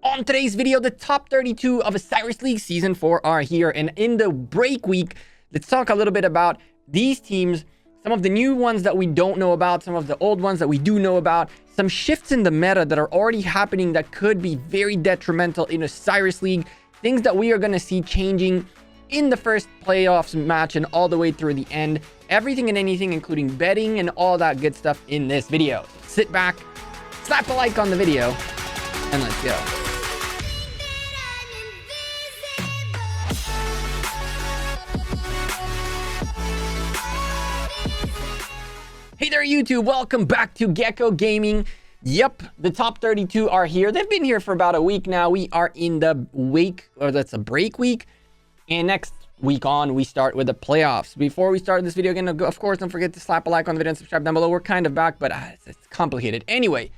On today's video, the top 32 of Osiris League Season 4 are here, and in the break week, let's talk a little bit about these teams, some of the new ones that we don't know about, some of the old ones that we do know about, some shifts in the meta that are already happening that could be very detrimental in Osiris League, things that we are going to see changing in the first playoffs match and all the way through the end, everything and anything, including betting and all that good stuff in this video. Sit back, slap a like on the video, and let's go. Hey there, YouTube. Welcome back to Gekko Gaming. Yep, the top 32 are here. They've been here for about a week now. We are in the week, or that's a break week. And next week on, we start with the playoffs. Before we start this video again, of course, don't forget to slap a like on the video and subscribe down below. We're kind of back, but it's complicated. Anyway,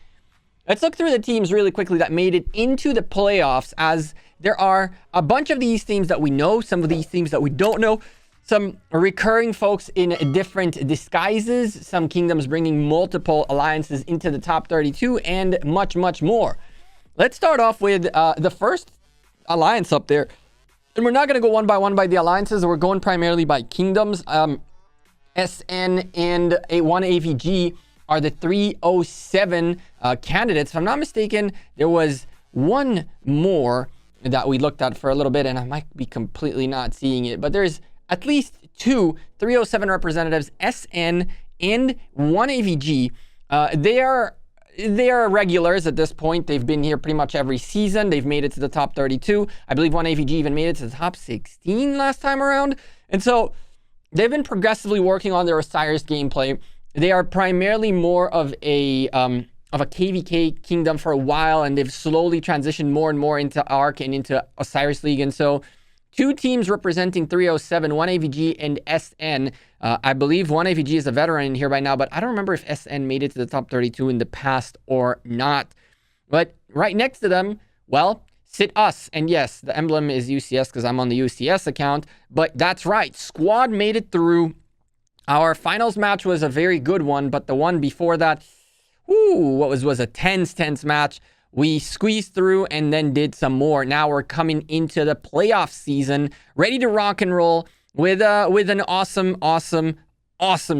let's look through the teams really quickly that made it into the playoffs, as there are a bunch of these teams that we know, some of these teams that we don't know, some recurring folks in different disguises, some kingdoms bringing multiple alliances into the top 32, and much, much more. Let's start off with the first alliance up there. And we're not going to go one by the alliances. We're going primarily by kingdoms. SN and A1 AVG are the 307 candidates. If I'm not mistaken, there was one more that we looked at for a little bit, and I might be completely not seeing it, but there's at least two 307 representatives, SN and 1 AVG. They are regulars at this point. They've been here pretty much every season. They've made it to the top 32. I believe 1 AVG even made it to the top 16 last time around. And so they've been progressively working on their Osiris gameplay. They are primarily more of a KVK kingdom for a while, and they've slowly transitioned more and more into Arc and into Osiris League. And so two teams representing 307, 1 AVG and SN. I believe 1 AVG is a veteran in here by now, but I don't remember if SN made it to the top 32 in the past or not. But right next to them, well, sit us. And yes, the emblem is UCS because I'm on the UCS account. But that's right. Squad made it through. Our finals match was a very good one, but the one before that, what was a tense match. We squeezed through and then did some more. Now we're coming into the playoff season, ready to rock and roll with an awesome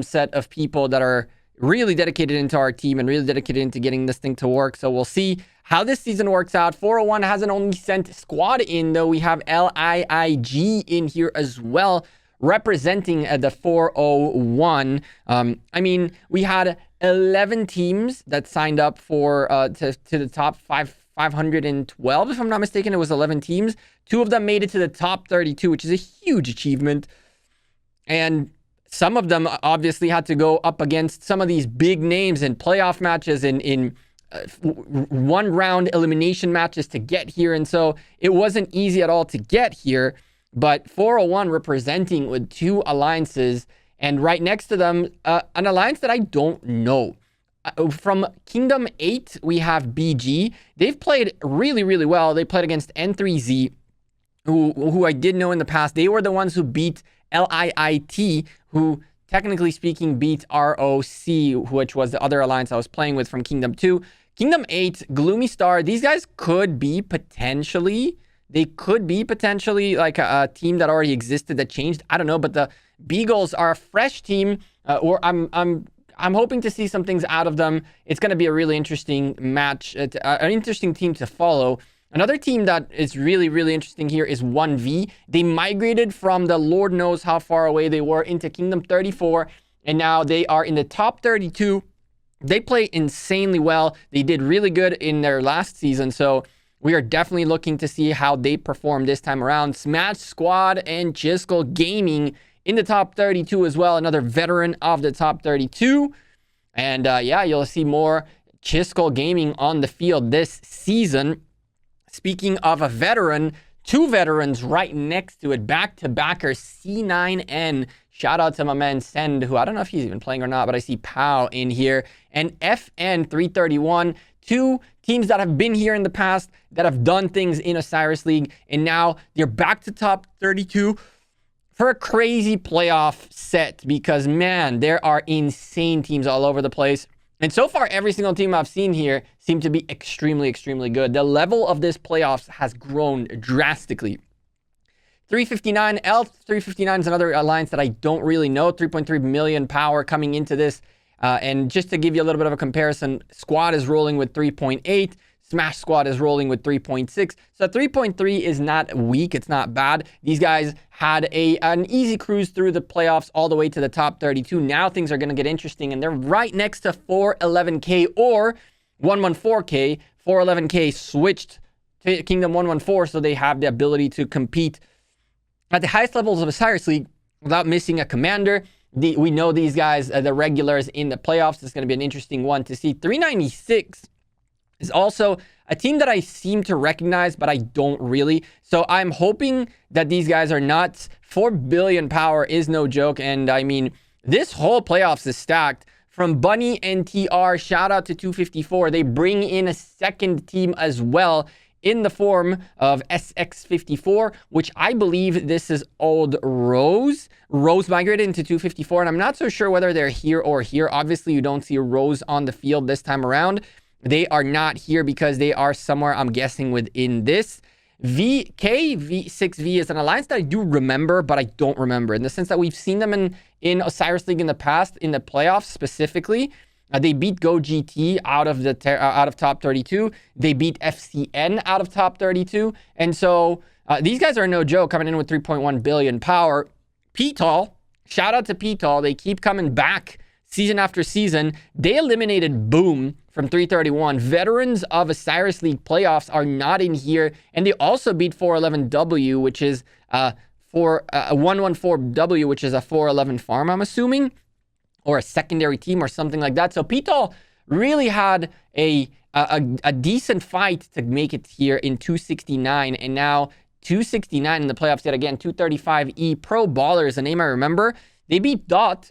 set of people that are really dedicated into our team and really dedicated into getting this thing to work. So we'll see how this season works out. 401 hasn't only sent squad in, though. We have LIIG in here as well, representing the 401. I mean, we had 11 teams that signed up for to the top 512, if I'm not mistaken. It was 11 teams. Two of them made it to the top 32, which is a huge achievement. And some of them obviously had to go up against some of these big names in playoff matches, in one round elimination matches to get here. And so it wasn't easy at all to get here. But 401 representing with two alliances, and right next to them, an alliance that I don't know. From Kingdom 8, we have BG. They've played really well. They played against N3Z, who I did know in the past. They were the ones who beat LIIT, who technically speaking beat ROC, which was the other alliance I was playing with from Kingdom 2. Kingdom 8, Gloomy Star. These guys could be potentially... They could be potentially like a team that already existed that changed. I don't know, but the Beagles are a fresh team. Or I'm hoping to see some things out of them. It's going to be a really interesting match, an interesting team to follow. Another team that is really interesting here is 1V. They migrated from the Lord knows how far away they were into Kingdom 34, and now they are in the top 32. They play insanely well. They did really good in their last season, so we are definitely looking to see how they perform this time around. Smash Squad and Chisgule Gaming in the top 32 as well. Another veteran of the top 32. And yeah, you'll see more Chisgule Gaming on the field this season. Speaking of a veteran, two veterans right next to it. Back-to-backer C9N. Shout out to my man Send, who I don't know if he's even playing or not, but I see Pow in here. And FN331. Two teams that have been here in the past, that have done things in Osiris League, and now they're back to top 32 for a crazy playoff set, because man, there are insane teams all over the place. And so far, every single team I've seen here seemed to be extremely, extremely good. The level of this playoffs has grown drastically. 359, L359 is another alliance that I don't really know. 3.3 million power coming into this. And just to give you a little bit of a comparison, Squad is rolling with 3.8. Smash Squad is rolling with 3.6. So 3.3 is not weak. It's not bad. These guys had an easy cruise through the playoffs all the way to the top 32. Now things are going to get interesting, and they're right next to 411K or 114K. 411K switched to Kingdom 114, so they have the ability to compete at the highest levels of Osiris League without missing a commander. We know these guys, the regulars in the playoffs. It's going to be an interesting one to see. 396 is also a team that I seem to recognize, but I don't really. So I'm hoping that these guys are nuts. 4 billion power is no joke. And I mean, this whole playoffs is stacked. From Bunny and TR, shout out to 254. They bring in a second team as well in the form of SX54, which I believe this is old Rose. Rose migrated into 254, and I'm not so sure whether they're here or here. Obviously, you don't see Rose on the field this time around. They are not here because they are somewhere, I'm guessing, within this. V6V is an alliance that I do remember, but I don't remember in the sense that we've seen them in Osiris League in the past, in the playoffs specifically. They beat Go GT out of top 32. They beat FCN out of top 32. And so these guys are no joke, coming in with 3.1 billion power. P-Tall, shout out to P-Tall. They keep coming back season after season. They eliminated Boom from 331. Veterans of Osiris League playoffs are not in here. And they also beat 411W, which is 114W, which is a 411 farm, I'm assuming, or a secondary team or something like that. So P-Tall really had a decent fight to make it here in 269. And now 269 in the playoffs yet again. 235E Pro Baller is a name I remember. They beat Dot,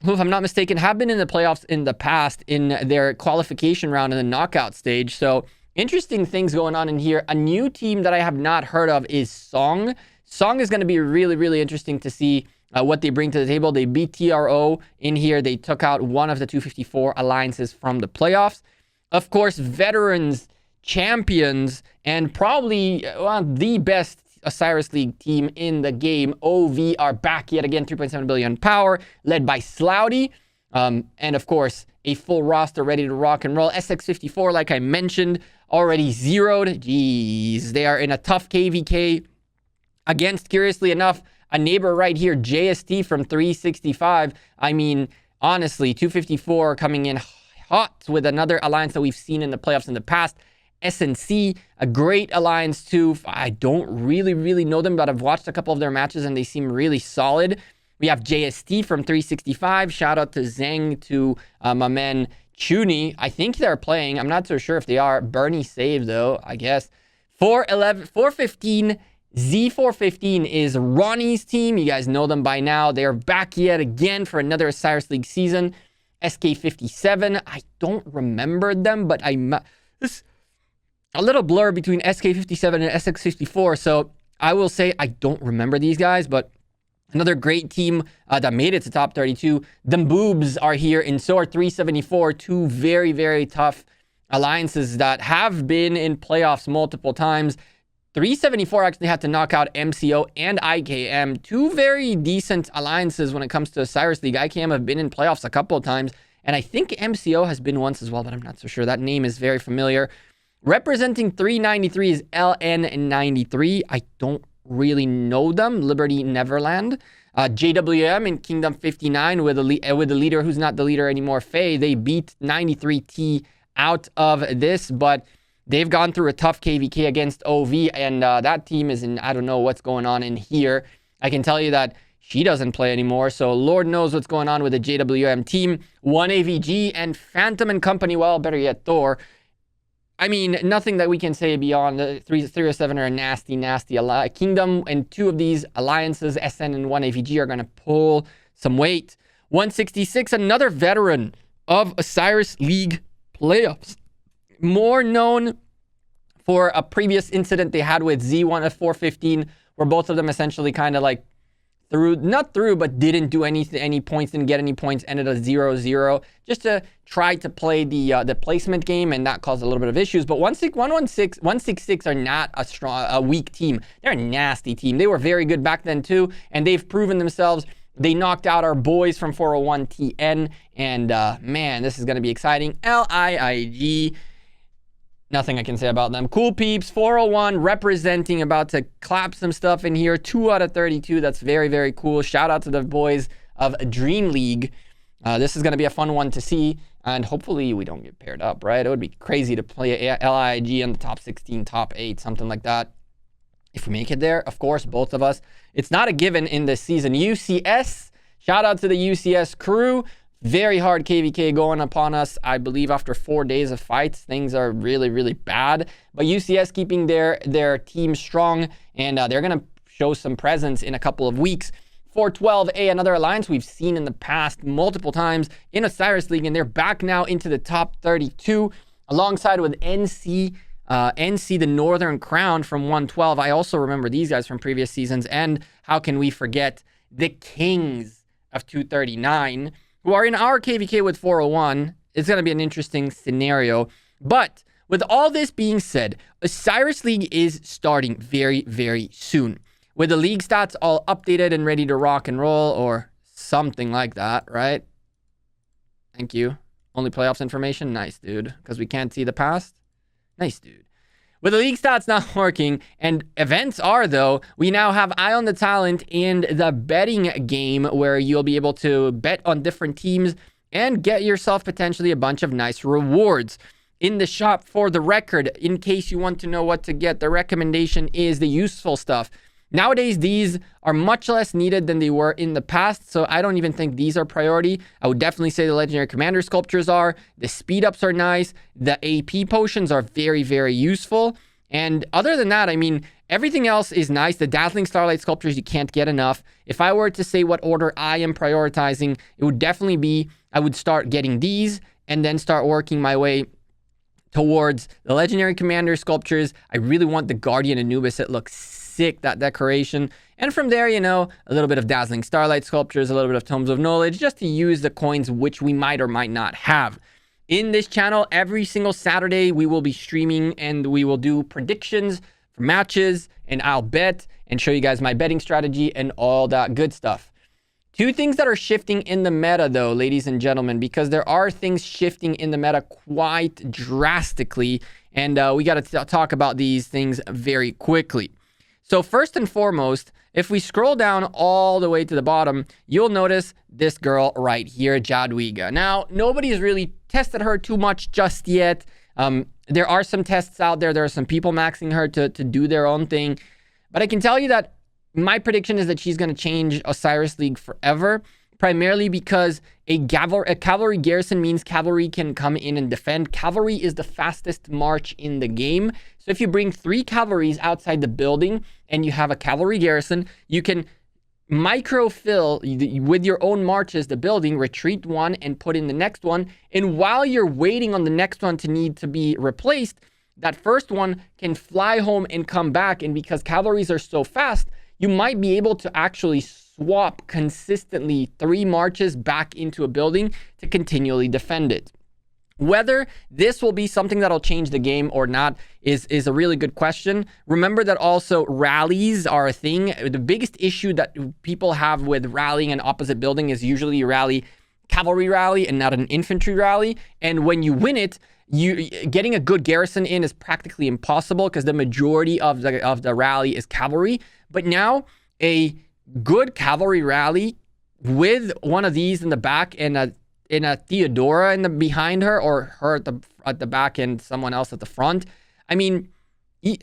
who, if I'm not mistaken, have been in the playoffs in the past in their qualification round in the knockout stage. So interesting things going on in here. A new team that I have not heard of is Song. Song is going to be really, really interesting to see what they bring to the table. They beat TRO in here. They took out one of the 254 alliances from the playoffs. Of course, veterans, champions, and probably the best Osiris League team in the game, OV, are back yet again. 3.7 billion power, led by Slouty. And of course, a full roster ready to rock and roll. SX54, like I mentioned, already zeroed. Jeez, they are in a tough KVK against, curiously enough, a neighbor right here, JST from 365. I mean, honestly, 254 coming in hot with another alliance that we've seen in the playoffs in the past. SNC, a great alliance too. I don't really know them, but I've watched a couple of their matches and they seem really solid. We have JST from 365. Shout out to Zhang, to my man Chuni. I think they're playing. I'm not so sure if they are. Bernie saved though, I guess. 415. Z415 is Rhony's team. You guys know them by now. They're back yet again for another Osiris League season. SK57, I don't remember them, but this a little blur between SK57 and SX54. So I will say I don't remember these guys, but another great team that made it to top 32. The Boobs are here, and so are 374. Two very, very tough alliances that have been in playoffs multiple times. 374 actually had to knock out MCO and IKM. Two very decent alliances when it comes to Osiris League. IKM have been in playoffs a couple of times, and I think MCO has been once as well, but I'm not so sure. That name is very familiar. Representing 393 is LN93. I don't really know them. Liberty Neverland. JWM in Kingdom 59 with a leader who's not the leader anymore, Faye. They beat 93T out of this, but they've gone through a tough KVK against OV, and that team is in, I don't know what's going on in here. I can tell you that she doesn't play anymore, so Lord knows what's going on with the JWM team. 1AVG and Phantom and Company, well, better yet, Thor. I mean, nothing that we can say beyond the 307 are a nasty Kingdom, and two of these alliances, SN and 1AVG, are going to pull some weight. 166, another veteran of Osiris League playoffs. More known for a previous incident they had with Z1 at 415, where both of them essentially kind of like not through, but didn't do any points, didn't get any points, ended a 0-0, just to try to play the placement game, and that caused a little bit of issues. But 166 are not a weak team. They're a nasty team. They were very good back then too, and they've proven themselves. They knocked out our boys from 401TN, and man, this is going to be exciting. LIIG. Nothing I can say about them. Cool peeps, 401 representing, about to clap some stuff in here. 2 out of 32. That's very, very cool. Shout out to the boys of Dream League. This is going to be a fun one to see, and hopefully we don't get paired up, right? It would be crazy to play LIG in the top 16, top 8, something like that. If we make it there, of course, both of us. It's not a given in this season. UCS, shout out to the UCS crew. Very hard KVK going upon us. I believe after 4 days of fights, things are really, really bad. But UCS keeping their team strong, and they're going to show some presence in a couple of weeks. 412A, another alliance we've seen in the past multiple times in Osiris League, and they're back now into the top 32 alongside with NC, the Northern Crown from 112. I also remember these guys from previous seasons, and how can we forget the Kings of 239, who are in our KVK with 401. It's going to be an interesting scenario. But with all this being said, Osiris League is starting very, very soon, with the league stats all updated and ready to rock and roll, or something like that, right? Thank you. Only playoffs information? Nice, dude. Because we can't see the past? Nice, dude. With the league stats not working, and events are, though, we now have Eye on the Talent and the betting game, where you'll be able to bet on different teams and get yourself potentially a bunch of nice rewards. In the shop, for the record, in case you want to know what to get, the recommendation is the useful stuff. Nowadays, these are much less needed than they were in the past, so I don't even think these are priority. I would definitely say the Legendary Commander Sculptures are. The speed ups are nice. The AP potions are very, very useful. And other than that, I mean, everything else is nice. The Dazzling Starlight Sculptures, you can't get enough. If I were to say what order I am prioritizing, it would definitely be, I would start getting these and then start working my way towards the Legendary Commander Sculptures. I really want the Guardian Anubis. It looks sick, that decoration. And from there, you know, a little bit of Dazzling Starlight Sculptures, a little bit of Tomes of Knowledge, just to use the coins which we might or might not have. In this channel, every single Saturday, we will be streaming, and we will do predictions for matches, and I'll bet and show you guys my betting strategy and all that good stuff. Two things that are shifting in the meta, though, ladies and gentlemen, because there are things shifting in the meta quite drastically, and we got to talk about these things very quickly. So first and foremost, if we scroll down all the way to the bottom, you'll notice this girl right here, Jadwiga. Now, nobody's really tested her too much just yet. There are some tests out there. There are some people maxing her to do their own thing. But I can tell you that my prediction is that she's going to change Osiris League forever, primarily because a cavalry garrison means cavalry can come in and defend. Cavalry is the fastest march in the game. So if you bring 3 cavalries outside the building and you have a cavalry garrison, you can microfill with your own marches the building, retreat one and put in the next one. And while you're waiting on the next one to need to be replaced, that first one can fly home and come back. And because cavalries are so fast, you might be able to actually swap consistently 3 marches back into a building to continually defend it. Whether this will be something that'll change the game or not is a really good question. Remember that also rallies are a thing. The biggest issue that people have with rallying an opposite building is usually you rally cavalry rally and not an infantry rally. And when you win it, getting a good garrison in is practically impossible because the majority of the rally is cavalry. But now a good cavalry rally with one of these in the back and a Theodora behind her, or her at the back and someone else at the front. I mean,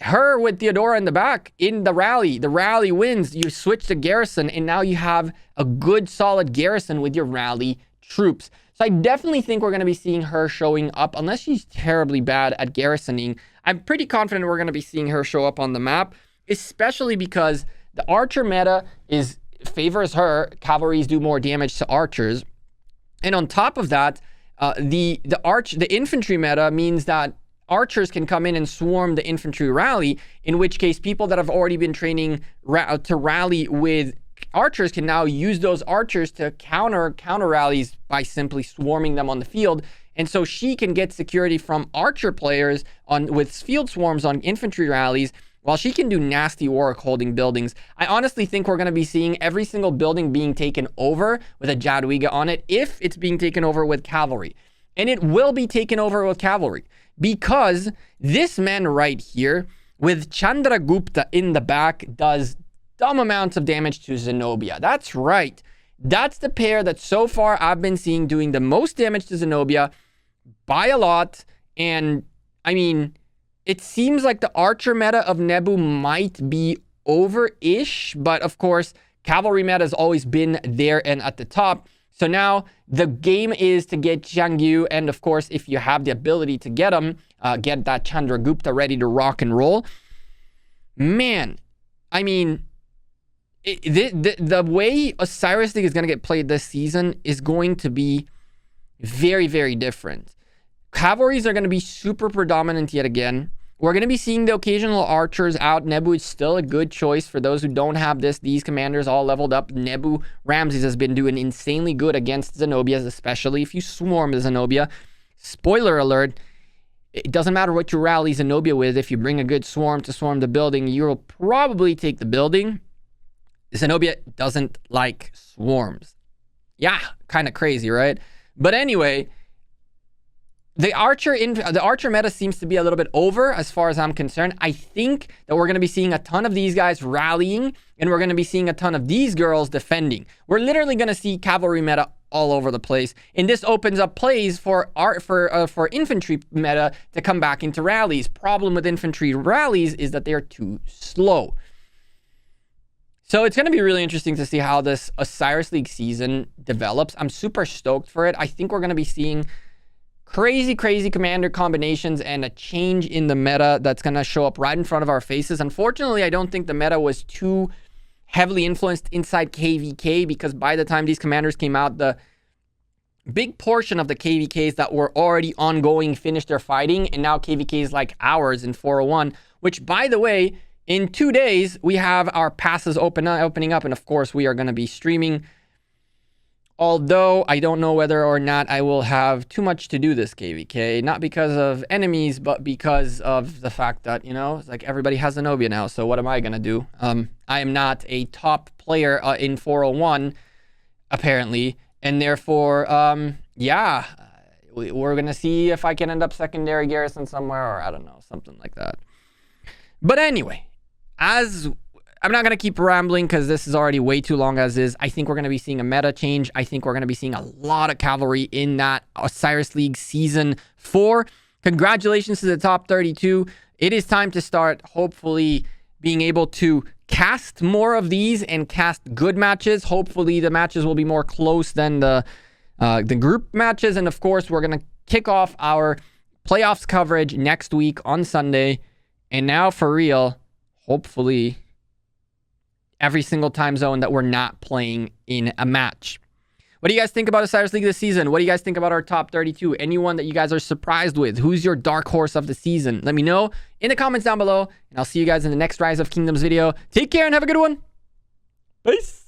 her with Theodora in the back in the rally wins. You switch the garrison, and now you have a good solid garrison with your rally troops. So I definitely think we're going to be seeing her showing up, unless she's terribly bad at garrisoning. I'm pretty confident we're going to be seeing her show up on the map, especially because the archer meta favors her. Cavalries do more damage to archers. And on top of that, the infantry meta means that archers can come in and swarm the infantry rally, in which case people that have already been training to rally with archers can now use those archers to counter rallies by simply swarming them on the field. And so she can get security from archer players with field swarms on infantry rallies, while she can do nasty work holding buildings. I honestly think we're going to be seeing every single building being taken over with a Jadwiga on it, if it's being taken over with cavalry. And it will be taken over with cavalry, because this man right here with Chandragupta in the back does dumb amounts of damage to Zenobia. That's right. That's the pair that so far I've been seeing doing the most damage to Zenobia by a lot. And I mean, it seems like the archer meta of Nebu might be over-ish, but of course, cavalry meta has always been there and at the top. So now the game is to get Xiangyu, and of course, if you have the ability to get him, get that Chandragupta ready to rock and roll. Man, I mean, the way Osiris League is going to get played this season is going to be very, very different. Cavalries are going to be super predominant yet again. We're going to be seeing the occasional archers out. Nebu is still a good choice for those who don't have these commanders all leveled up. Nebu Ramses has been doing insanely good against Zenobias, especially if you swarm the Zenobia. Spoiler alert, it doesn't matter what you rally Zenobia with. If you bring a good swarm to swarm the building, you'll probably take the building. Zenobia doesn't like swarms. Yeah, kind of crazy, right? But anyway, the archer meta seems to be a little bit over as far as I'm concerned. I think that we're going to be seeing a ton of these guys rallying, and we're going to be seeing a ton of these girls defending. We're literally going to see cavalry meta all over the place, and this opens up plays for infantry meta to come back into rallies. Problem with infantry rallies is that they are too slow. So it's going to be really interesting to see how this Osiris League season develops. I'm super stoked for it. I think we're going to be seeing crazy commander combinations and a change in the meta that's going to show up right in front of our faces. Unfortunately, I don't think the meta was too heavily influenced inside KVK, because by the time these commanders came out, the big portion of the KVKs that were already ongoing finished their fighting, and now KVK is like ours in 401, which, by the way, in 2 days, we have our passes opening up, and of course, we are going to be streaming. Although I don't know whether or not I will have too much to do this KVK, not because of enemies, but because of the fact that, you know, it's like everybody has Zenobia now, so what am I going to do? I am not a top player in 401, apparently, and therefore, yeah, we're going to see if I can end up secondary garrison somewhere, or I don't know, something like that. But anyway, I'm not going to keep rambling because this is already way too long as is. I think we're going to be seeing a meta change. I think we're going to be seeing a lot of cavalry in that Osiris League Season 4. Congratulations to the top 32. It is time to start hopefully being able to cast more of these and cast good matches. Hopefully the matches will be more close than the group matches. And of course, we're going to kick off our playoffs coverage next week on Sunday. And now for real, hopefully every single time zone that we're not playing in a match. What do you guys think about Osiris League this season? What do you guys think about our top 32? Anyone that you guys are surprised with? Who's your dark horse of the season? Let me know in the comments down below, and I'll see you guys in the next Rise of Kingdoms video. Take care and have a good one. Peace.